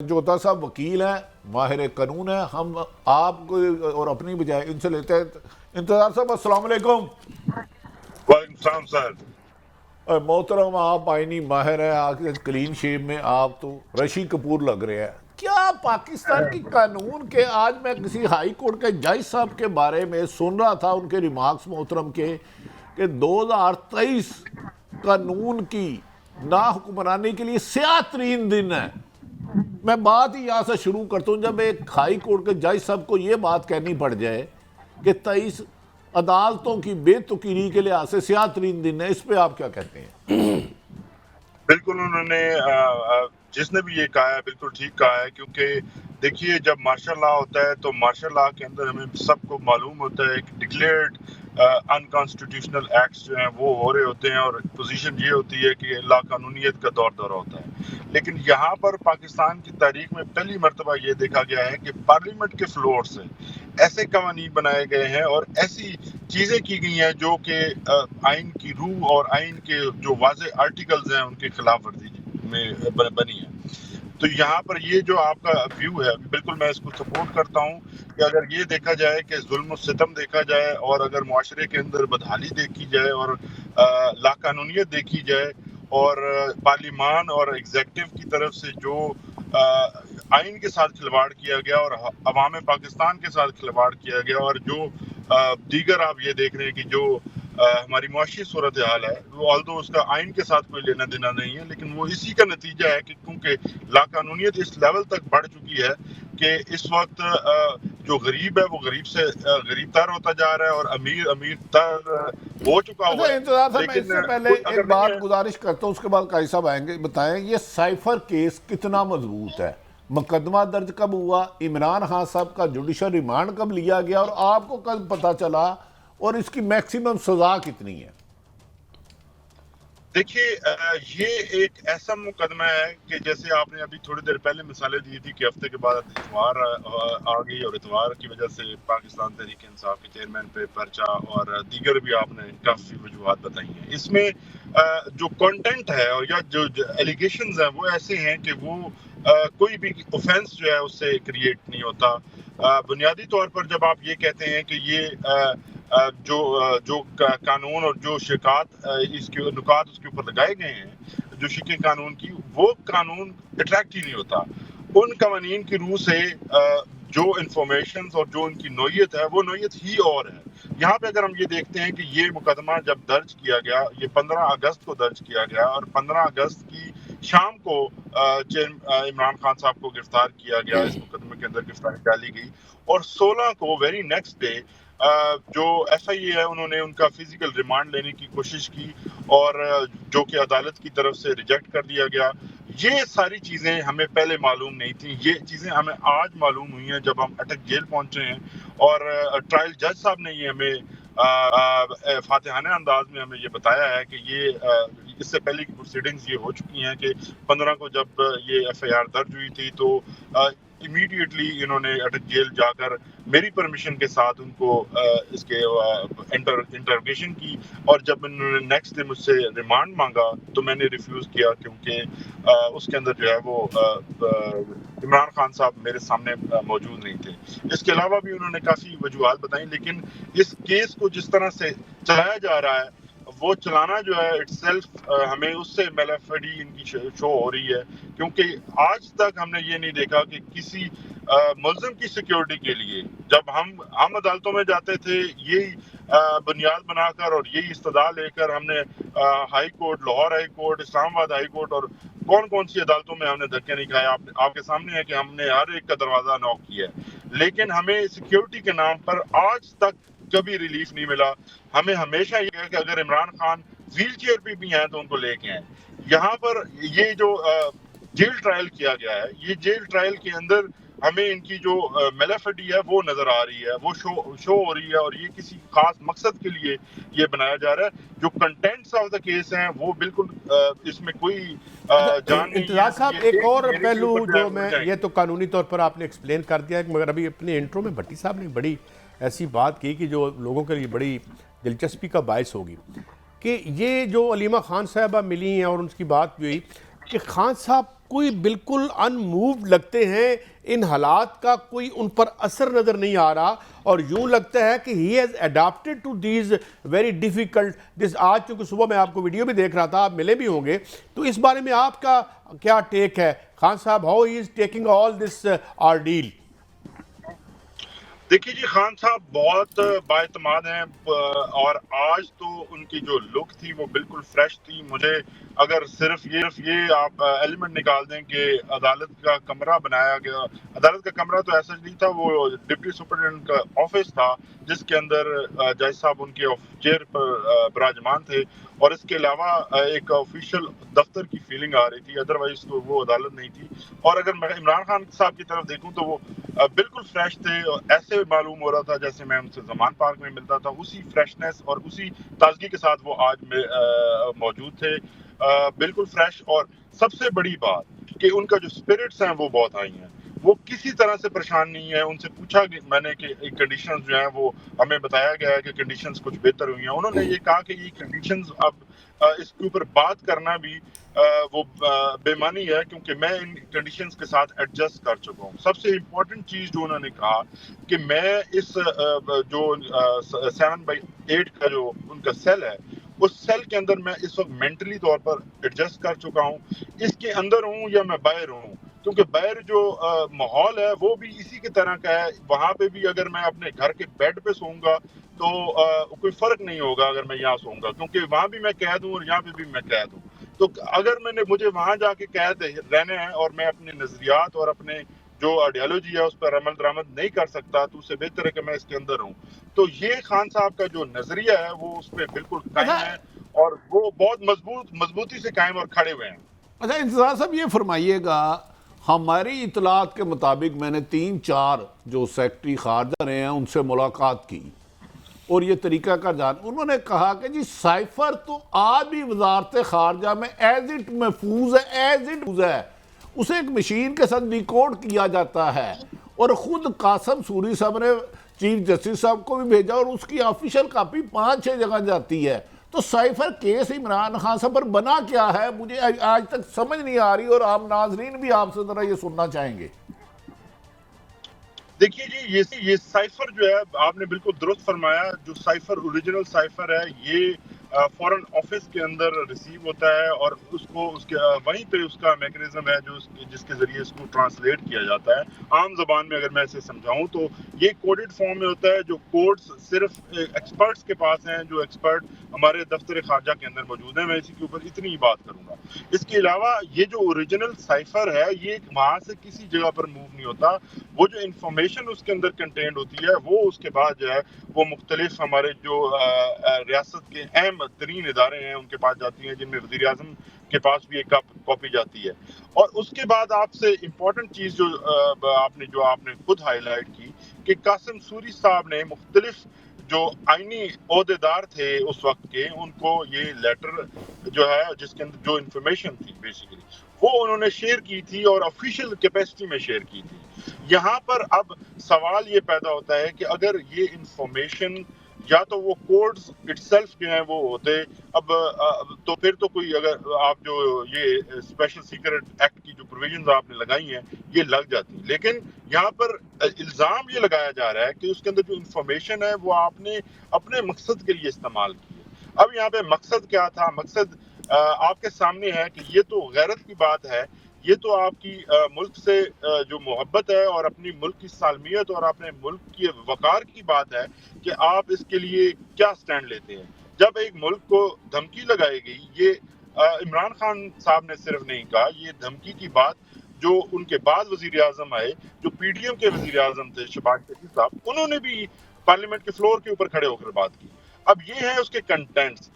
جوتا صاحب وکیل ہیں، ماہر قانون ہیں، ہم آپ کو اور اپنی بجائے ان سے لیتے ہیں۔ انتظار صاحب السلام علیکم۔ وعلیکم السلام سر۔ محترم، آپ آئینی ماہر ہیں، آپ کلین شیپ میں آپ تو رشی کپور لگ رہے ہیں۔ کیا پاکستان کی قانون کے، آج میں کسی ہائی کورٹ کے جج صاحب کے بارے میں سن رہا تھا، ان کے ریمارکس محترم کے، کہ 2023 قانون کی ناحکمرانی کے لیے سیاہ ترین دن ہے۔ میں بات ہی یہاں سے شروع کرتا ہوں، جب ایک ہائی کورٹ کے جج صاحب کو یہ بات کہنی پڑ جائے کہ 23 عدالتوں کی بے تقرری کے لحاظ سے سیاہ ترین دن ہے، اس پہ آپ کیا کہتے ہیں؟ بالکل انہوں نے جس نے بھی یہ کہا ہے بالکل ٹھیک کہا ہے، کیونکہ دیکھیے جب مارشل لا ہوتا ہے تو مارشل لا کے اندر ہمیں سب کو معلوم ہوتا ہے کہ ڈکلیئرڈ انکانسٹیٹیوشنل ایکٹس جو ہیں وہ ہو رہے ہوتے ہیں، اور پوزیشن یہ ہوتی ہے کہ لا قانونیت کا دور دورہ ہوتا ہے۔ لیکن یہاں پر پاکستان کی تاریخ میں پہلی مرتبہ یہ دیکھا گیا ہے کہ پارلیمنٹ کے فلور سے ایسے قوانین بنائے گئے ہیں اور ایسی چیزیں کی گئی ہیں جو کہ آئین کی روح اور آئین کے جو واضح آرٹیکلز ہیں ان کے خلاف ورزی میں بنی ہے۔ تو یہاں پر یہ جو آپ کا ویو ہے بالکل میں اس کو سپورٹ کرتا ہوں کہ اگر یہ دیکھا جائے کہ ظلم و ستم دیکھا جائے، اور اگر معاشرے کے اندر بدحالی دیکھی جائے اور لا قانونیت دیکھی جائے، اور پارلیمان اور ایگزیکٹو کی طرف سے جو آئین کے ساتھ کھلواڑ کیا گیا اور عوام پاکستان کے ساتھ کھلواڑ کیا گیا، اور جو دیگر آپ یہ دیکھ رہے ہیں کہ جو ہماری معاشی صورتحال ہے، وہ آلدو اس کا آئین کے ساتھ کوئی لینا دینا نہیں ہے، لیکن وہ اسی کا نتیجہ ہے کہ کیونکہ لا قانونیت اس لیول تک بڑھ چکی ہے کہ اس وقت جو غریب ہے وہ غریب سے غریب تر ہوتا جا رہا ہے، اور امیر امیر تر ہو چکا اچھا ہوا ہے۔ انتظار صاحب، میں اس لیکن سے پہلے کوئی ایک اگر نہیں بات ہے۔ گزارش کرتا ہوں، اس کے بعد قاضی صاحب آئیں گے۔ بتائیں یہ سائفر کیس کتنا مضبوط ہے؟ مقدمہ درج کب ہوا؟ عمران خان صاحب کا جوڈیشل ریمانڈ کب لیا گیا، اور آپ کو کب پتہ چلا، اور اس کی میکسیمم سزا کتنی ہے؟ دیکھیے یہ ایک ایسا مقدمہ ہے کہ جیسے آپ نے ابھی تھوڑی دیر پہلے مثالیں دی تھی کہ ہفتے کے بعد اتوار آ گئی، اور اتوار کی وجہ سے پاکستان تحریک انصاف کے چیئرمین پہ پرچہ اور دیگر بھی آپ نے کافی وجوہات بتائی ہیں۔ اس میں جو کنٹینٹ ہے اور یا جو ایلیگیشنز ہیں وہ ایسے ہیں کہ وہ کوئی بھی اوفینس جو ہے اس سے کریٹ نہیں ہوتا۔ بنیادی طور پر جب آپ یہ کہتے ہیں کہ یہ جو قانون اور جو شکایات اس کے نکات اس کے اوپر لگائے گئے ہیں، جو شکیں قانون کی، وہ قانون اٹریکٹ ہی نہیں ہوتا۔ ان قوانین کی روح سے جو انفارمیشنز اور جو ان کی نوعیت ہے وہ نوعیت ہی اور ہے۔ یہاں پہ اگر ہم یہ دیکھتے ہیں کہ یہ مقدمہ جب درج کیا گیا، یہ 15 اگست کو درج کیا گیا، اور 15 اگست کی شام کو عمران خان صاحب کو گرفتار کیا گیا، اس مقدمے کے اندر گرفتاری ڈالی گئی، اور 16 کو ویری نیکسٹ ڈے جو ایف آئی اے ہے انہوں نے ان کا فزیکل ریمانڈ لینے کی کوشش کی، اور جو کہ عدالت کی طرف سے ریجیکٹ کر دیا گیا۔ یہ ساری چیزیں ہمیں پہلے معلوم نہیں تھیں، یہ چیزیں ہمیں آج معلوم ہوئی ہیں جب ہم اٹک جیل پہنچے ہیں، اور ٹرائل جج صاحب نے یہ ہمیں فاتحانہ انداز میں ہمیں یہ بتایا ہے کہ یہ اس سے پہلے کی پروسیڈنگز یہ ہو چکی ہیں کہ 15 کو جب یہ ایف آئی آر درج ہوئی تھی تو امیڈیٹلی انہوں نے اٹک جیل جا کر میری پرمیشن کے ساتھ ان کو اس کے انٹروگیشن کی، اور جب انہوں نے نیکسٹ ڈے مجھ سے ریمانڈ مانگا تو میں نے ریفیوز کیا، کیونکہ اس کے اندر جو ہے وہ عمران خان صاحب میرے سامنے موجود نہیں تھے۔ اس کے علاوہ بھی انہوں نے کافی وجوہات بتائیں، لیکن اس کیس کو جس طرح سے چلایا جا رہا ہے وہ چلانا جو ہے اٹ سیلف ہمیں اس سے میلافیڈی ان کی شو ہو رہی ہے، کیونکہ آج تک ہم نے یہ نہیں دیکھا کہ کسی ملزم کی سیکیورٹی کے لیے جب ہم عدالتوں میں جاتے تھے، یہی بنیاد بنا کر اور یہی استدعا لے کر ہم نے high court, Lahore high court, Islamabad high court اور کون سی عدالتوں میں ہم نے دھکے نہیں کھائے۔ آپ کے سامنے ہے کہ ہم نے ہر ایک کا دروازہ نوک کیا ہے، لیکن ہمیں سیکیورٹی کے نام پر آج تک کبھی ریلیف نہیں ملا۔ ہمیں ہمیشہ یہ ہے کہ اگر عمران خان ویل چیئر پہ بھی ہیں تو ان کو لے کے آئیں۔ یہاں پر یہ جو جیل ٹرائل کیا گیا ہے، یہ جیل ٹرائل کے اندر ہمیں ان کی جو میلافیڈی ہے وہ نظر آ رہی ہے، وہ شو ہو رہی ہے، اور یہ کسی خاص مقصد کے لیے یہ بنایا جا رہا ہے۔ جو کنٹینٹس آف دا کیس ہیں وہ بالکل اس میں کوئی اچھا جان نہیں انتظار ہے، صاحب، یہ ایک اور میرے کے پہلو اوپر جو اڑ میں، جائیں یہ گے۔ تو قانونی طور پر آپ نے ایکسپلین کر دیا ہے، مگر ابھی اپنے انٹرو میں بھٹی صاحب نے بڑی ایسی بات کی کہ جو لوگوں کے لیے بڑی دلچسپی کا باعث ہوگی، کہ یہ جو علیمہ خان صاحبہ ملی ہیں اور ان کی بات بھی ہوئی کہ خان صاحب کوئی بالکل ان مووڈ لگتے ہیں، ان حالات کا کوئی ان پر اثر نظر نہیں آ رہا، اور یوں لگتا ہے کہ he has adapted to these very difficult آج چونکہ صبح میں آپ کو ویڈیو بھی دیکھ رہا تھا، آپ ملے بھی ہوں گے، تو اس بارے میں آپ کا کیا ٹیک ہے خان صاحب؟ How he is taking all this ordeal? دیکھیے جی، خان صاحب بہت بااعتماد ہیں، اور آج تو ان کی جو لک تھی وہ بالکل فریش تھی. مجھے اگر صرف یہ آپ ایلیمنٹ نکال دیں کہ عدالت کا کمرہ بنایا گیا، عدالت کا کمرہ تو ایسا نہیں تھا، وہ ڈپٹی سپرنٹینڈنٹ کا آفس تھا جس کے اندر جج صاحب ان کے چیئر پر براجمان تھے، اور اس کے علاوہ ایک آفیشیل دفتر کی فیلنگ آ رہی تھی، ادروائز تو وہ عدالت نہیں تھی. اور اگر میں عمران خان صاحب کی طرف دیکھوں تو وہ بالکل فریش تھے، ایسے معلوم ہو رہا تھا جیسے میں ان سے زمان پارک میں ملتا تھا، اسی فریشنس اور اسی تازگی کے ساتھ وہ آج میں موجود تھے، بالکل فریش. اور سب سے بڑی بات کہ ان کا جو اسپرٹس ہیں وہ بہت ہائی ہیں، وہ کسی طرح سے پریشان نہیں ہے. ان سے پوچھا میں نے کہ کنڈیشنز جو ہیں وہ ہمیں بتایا گیا ہے کہ کنڈیشنز کچھ بہتر ہوئی ہیں. انہوں نے یہ کہا کہ یہ کنڈیشنز اب اس کے اوپر بات کرنا بھی وہ بے معنی ہے، کیونکہ میں ان کنڈیشنز کے ساتھ ایڈجسٹ کر چکا ہوں. سب سے امپورٹنٹ چیز جو انہوں نے کہا کہ میں اس جو 7/8 کا جو ان کا سیل ہے، اس سیل کے اندر میں اس وقت مینٹلی طور پر ایڈجسٹ کر چکا ہوں. اس کے اندر ہوں یا میں باہر ہوں، کیونکہ باہر جو ماحول ہے وہ بھی اسی کی طرح کا ہے. وہاں پہ بھی اگر میں اپنے گھر کے بیڈ پہ سوؤں گا تو کوئی فرق نہیں ہوگا اگر میں یہاں سوؤں گا، کیونکہ وہاں بھی میں قید ہوں اور یہاں پہ بھی میں قید ہوں. تو اگر مجھے وہاں جا کے قید رہنا ہے اور میں اپنے نظریات اور اپنے جو آئیڈیالوجی ہے اس پر عمل درآمد نہیں کر سکتا، تو اس سے بہتر ہے کہ میں اس کے اندر ہوں. تو یہ خان صاحب کا جو نظریہ ہے وہ اس پہ بالکل قائم ہے، اور وہ بہت مضبوطی سے قائم اور کھڑے ہوئے ہیں. اچھا انتظار صاحب یہ فرمائیے گا، ہماری اطلاعات کے مطابق میں نے 3-4 جو سیکٹری خارجہ رہے ہیں ان سے ملاقات کی اور یہ طریقہ کار جان، انہوں نے کہا کہ جی سائفر تو آج بھی وزارت خارجہ میں ایز اٹ محفوظ ہے، اسے ایک مشین کے ساتھ ڈیکوڈ کیا جاتا ہے، اور خود قاسم سوری صاحب نے چیف جسٹس صاحب کو بھی بھیجا اور اس کی آفیشیل کاپی 5-6 جگہ جاتی ہے. تو سائفر کیس عمران خان صاحب پر بنا کیا ہے؟ مجھے آج تک سمجھ نہیں آ رہی، اور آپ ناظرین بھی آپ سے ذرا یہ سننا چاہیں گے. دیکھیے جی، یہ سائفر جو ہے، آپ نے بالکل درست فرمایا، جو سائفر اوریجنل سائفر ہے یہ فورن آفس کے اندر ریسیو ہوتا ہے، اور اس کو وہیں پہ اس کا میکنزم ہے جس کے ذریعے اس کو ٹرانسلیٹ کیا جاتا ہے. عام زبان میں اگر میں اسے سمجھاؤں تو یہ کوڈڈ فارم میں ہوتا ہے، جو کوڈز صرف ایکسپرٹس کے پاس ہیں، جو ایکسپرٹ ہمارے دفتر خارجہ کے اندر موجود ہیں. میں اسی کے اوپر اتنی ہی بات کروں گا. اس کے علاوہ یہ جو اوریجنل سائفر ہے یہ وہاں سے کسی جگہ پر موو نہیں ہوتا. وہ جو انفارمیشن اس کے اندر کنٹینڈ ہوتی ہے وہ اس کے بعد جو ہے وہ مختلف ہمارے جو ریاست کے اہم ترین ادارے ہیں ان کے پاس جاتی ہیں، جن میں وزیر اعظم کے پاس بھی ایک کاپی جاتی ہے. اور اس کے بعد آپ سے امپورٹنٹ چیز جو آپ نے خود ہائی لائٹ کی کہ قاسم سوری صاحب نے مختلف جو آئینی عہدیدار تھے اس وقت کے، ان کو یہ لیٹر جو ہے جس کے اندر جو انفارمیشن تھی بیسیکلی وہ انہوں نے شیئر کی تھی اور آفیشیل کیپیسٹی میں شیئر کی تھی. یہاں پر اب سوال یہ پیدا ہوتا ہے کہ اگر یہ انفارمیشن یا تو وہ کوڈز اٹ سیلف جو ہیں وہ ہوتے، اب تو پھر تو کوئی، اگر آپ جو یہ اسپیشل سیکرٹ ایکٹ کی جو پروویژنز آپ نے لگائی ہیں یہ لگ جاتی. لیکن یہاں پر الزام یہ لگایا جا رہا ہے کہ اس کے اندر جو انفارمیشن ہے وہ آپ نے اپنے مقصد کے لیے استعمال کی ہے. اب یہاں پہ مقصد کیا تھا؟ مقصد آپ کے سامنے ہے کہ یہ تو غیرت کی بات ہے، یہ تو آپ کی ملک سے جو محبت ہے اور اپنی ملک کی سالمیت اور اپنے ملک کی وقار کی بات ہے کہ آپ اس کے لیے کیا سٹینڈ لیتے ہیں. جب ایک ملک کو دھمکی لگائی گئی، یہ عمران خان صاحب نے صرف نہیں کہا، یہ دھمکی کی بات جو ان کے بعد وزیر اعظم آئے، جو پی ڈی ایم کے وزیر اعظم تھے شہباز شریف صاحب، انہوں نے بھی پارلیمنٹ کے فلور کے اوپر کھڑے ہو کر بات کی. اب یہ ہے اس کے کنٹینٹس.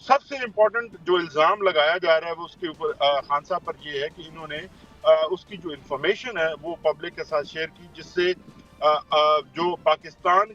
سب سے امپورٹنٹ جو الزام لگایا جا رہا ہے وہ اس کے اوپر خان صاحب پر یہ ہے کہ انہوں نے اس کی جو انفارمیشن ہے وہ پبلک کے ساتھ شیئر کی، جس سے جو پاکستان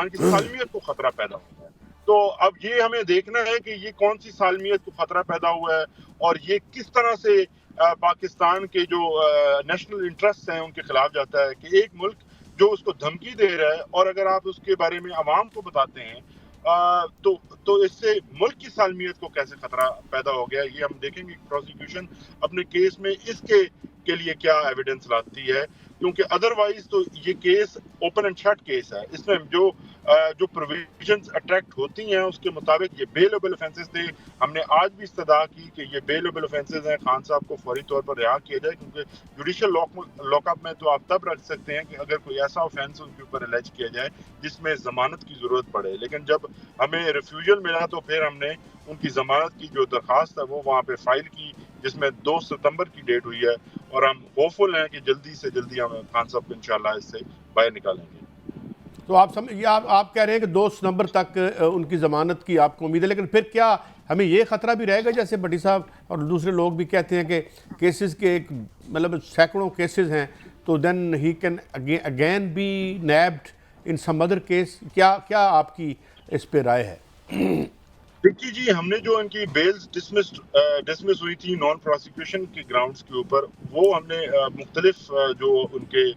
کی سالمیت کو خطرہ پیدا ہوا ہے. تو اب یہ ہمیں دیکھنا ہے کہ یہ کون سی سالمیت کو خطرہ پیدا ہوا ہے اور یہ کس طرح سے پاکستان کے جو نیشنل انٹرسٹ ہیں ان کے خلاف جاتا ہے کہ ایک ملک جو اس کو دھمکی دے رہا ہے، اور اگر آپ اس کے بارے میں عوام کو بتاتے ہیں تو اس سے ملک کی سالمیت کو کیسے خطرہ پیدا ہو گیا یہ ہم دیکھیں گے. پروسیکیوشن اپنے کیس میں اس کے لیے کیا ایویڈنس لاتی ہے, کیونکہ ادروائز تو یہ case open and shut case ہے. اس میں جو پروویژنز اٹریکٹ ہوتی ہیں اس کے مطابق یہ بیلیبل افینسز تھے. ہم نے آج بھی استدعا کی کہ یہ بیلیبل افینسز ہیں, خان صاحب کو فوری طور پر رہا کیا جائے, کیونکہ جوڈیشل لاک اپ میں تو آپ تب رکھ سکتے ہیں کہ اگر کوئی ایسا آفینس ان کے اوپر الیج کیا جائے جس میں ضمانت کی ضرورت پڑے. لیکن جب ہمیں ریفیوژل ملا تو پھر ہم نے ان کی ضمانت کی جو درخواست ہے وہ وہاں پہ فائل کی, جس میں 2 ستمبر کی ڈیٹ ہوئی ہے, اور ہم ہوپفل ہیں کہ جلدی سے جلدی ہم خان صاحب کو انشاءاللہ اس سے باہر نکالیں گے. تو آپ کہہ رہے ہیں کہ 2 ستمبر تک ان کی ضمانت کی آپ کو امید ہے, لیکن پھر کیا ہمیں یہ خطرہ بھی رہے گا جیسے بھٹی صاحب اور دوسرے لوگ بھی کہتے ہیں کہ کیسز کے ایک مطلب سینکڑوں کیسز ہیں, تو then he can again be nabbed in some other case. کیا آپ کی اس پہ رائے ہے؟ دیکھیے جی, ہم نے جو ان کی بیلز ڈسمس ہوئی تھی نان پروسیکیوشن کے گراؤنڈز کے اوپر, وہ ہم نے مختلف جو ان کے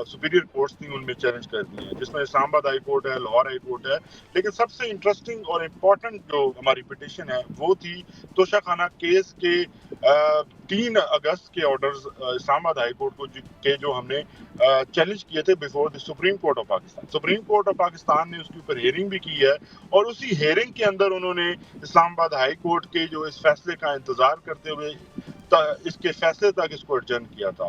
سپیریئر کورٹس تھیں ان میں چیلنج کر دی ہیں, جس میں اسلام آباد ہائی کورٹ ہے, لاہور ہائی کورٹ ہے. لیکن سب سے انٹرسٹنگ اور امپورٹنٹ جو ہماری پٹیشن ہے وہ تھی توشہ خانہ کیس کے 3 اگست کے آرڈرز اسلام آباد ہائی کورٹ کو کے جو ہم نے چیلنج کیے تھے before the supreme court of Pakistan. Supreme court of Pakistan نے اس کے اوپر ہیئرنگ بھی کی ہے, اور اسی ہیئرنگ کے اندر انہوں نے اسلام آباد ہائی کورٹ کے جو اس فیصلے کا انتظار کرتے ہوئے اس کے فیصلے تک اس کو ایڈجرن کیا تھا.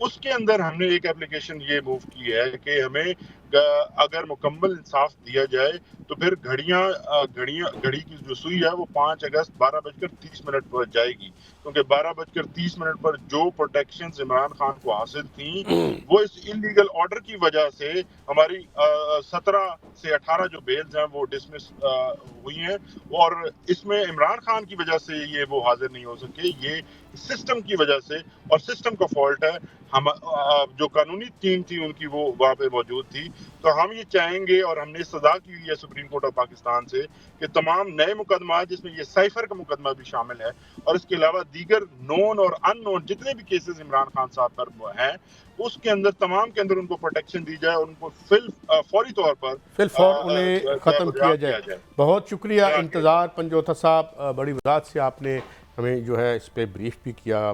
اس کے اندر ہم نے ایک اپلیکیشن یہ موو کی ہے کہ ہمیں اگر مکمل انصاف دیا جائے تو پھر گھڑی کی جو سوئی ہے وہ 5 اگست 12:30 پر جائے گی, کیونکہ 12:30 پر جو پروٹیکشنز عمران خان کو حاصل تھیں وہ اس انلیگل آرڈر کی وجہ سے ہماری 17 سے 18 جو بیلز ہیں وہ ڈسمس ہوئی ہیں, اور اس میں عمران خان کی وجہ سے یہ وہ حاضر نہیں ہو سکے, یہ سسٹم کی وجہ سے, اور سسٹم کا فالٹ ہے. ہم جو قانونی ٹیم تھی ان کی وہ وہاں پہ موجود تھی. تو ہم یہ چاہیں گے, اور ہم نے استدعا کی ہوئی ہے سپریم کورٹ آف پاکستان سے, کہ تمام نئے مقدمات جس میں یہ سائفر کا مقدمہ بھی شامل ہے, اور اس کے علاوہ دیگر نون اور ان نون جتنے بھی کیسز عمران خان صاحب پر ہیں اس کے اندر تمام کے اندر ان کو پروٹیکشن دی جائے, اور ان کو فوری طور پر فی الفور انہیں ختم کیا جائے. بہت شکریہ انتظار پنجوتھا صاحب, بڑی وضاحت سے آپ نے ہمیں جو ہے اس پہ بریف بھی کیا.